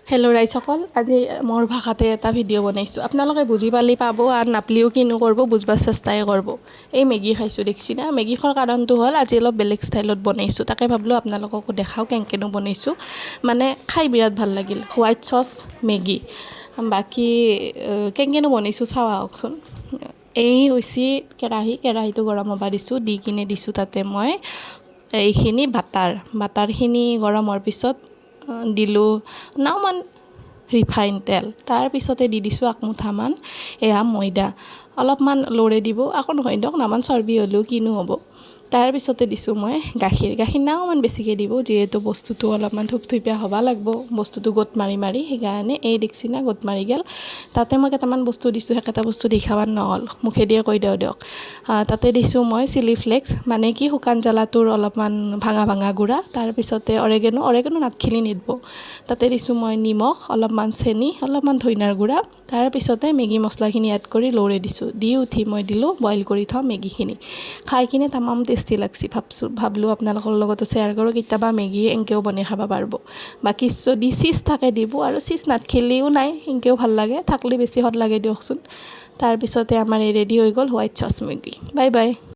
Hello' ৰাইজসকল, আজি মোৰ ভাষাতে এটা ভিডিঅ' বনাইছোঁ। আপোনালোকে বুজি পালি পাব আৰু নাপলিও কিনো কৰিব, বুজবাৰ চেষ্টাই কৰিব। এই মেগী খাইছোঁ দেখছি না। মেগী খোৱাৰ কাৰণটো হ'ল আজি অলপ বেলেগ ষ্টাইলত বনাইছোঁ, তাকে ভাবিলোঁ আপোনালোককো দেখাওঁ কেনেকৈনো বনাইছোঁ। মানে খাই বিৰাট ভাল লাগিল। White sauce Maggi. বাকী কেনেকৈনো বনাইছোঁ চাওঁ আহকচোন। এই হৈছে কেৰাহীটো গৰম হ'ব দিছোঁ, দি কিনে দিছোঁ তাতে মই এইখিনি বাটাৰখিনি গৰম হোৱাৰ পিছত দিলোঁ নাওমান ৰিফাইন তেল। তাৰপিছতে দি দিছোঁ একমুঠামান এয়া ময়দা। অলপমান লৰাই দিব, আকৌ নহয় দিয়ক, নামান চৰ্বি হ'লেও কিনো হ'ব। তাৰপিছতে দিছোঁ মই গাখীৰ নাওমান বেছিকৈ দিব, যিহেতু বস্তুটো অলপমান থুপথুপীয়া হ'ব লাগিব, বস্তুটো গোট মাৰি সেইকাৰণে এই দেখছি না গোট মাৰি গ'ল। তাতে মই কেইটামান বস্তু দিছোঁ, সেইকেইটা বস্তু দেখাব নহ'ল, মুখেদিয়ে কৈ দিয়ক। তাতে দিছোঁ মই চিলি ফ্লেক্স, মানে কি শুকান জ্বালাটোৰ অলপমান ভাঙা গুড়া। তাৰপিছতে অৰেগেনো নাটখিলি নিদিব। তাতে দিছোঁ মই নিমখ, অলপমান চেনি, অলপমান ধইনাৰ গুড়া। তাৰপিছতে মেগী মছলাখিনি এড কৰি লৰাই দিছোঁ। দি উঠি মই দিলোঁ বইল কৰি থোৱা মেগীখিনি। খাই কিনে তামাম টেষ্টি লাগছি। ভাবিলোঁ আপোনালোকৰ লগতো শ্বেয়াৰ কৰোঁ, কেতিয়াবা মেগী এনেকৈও বনাই খাব পাৰিব। বাকী যদি চীজ থাকে দিব, আৰু চীজ নাথাকিলেও নাই, সেনেকৈও ভাল লাগে, থাকলে বেছি সোৱাদ লাগে দিয়কচোন। তাৰপিছতে আমাৰ এই ৰেডি হৈ গ'ল white sauce Maggi. Bye bye.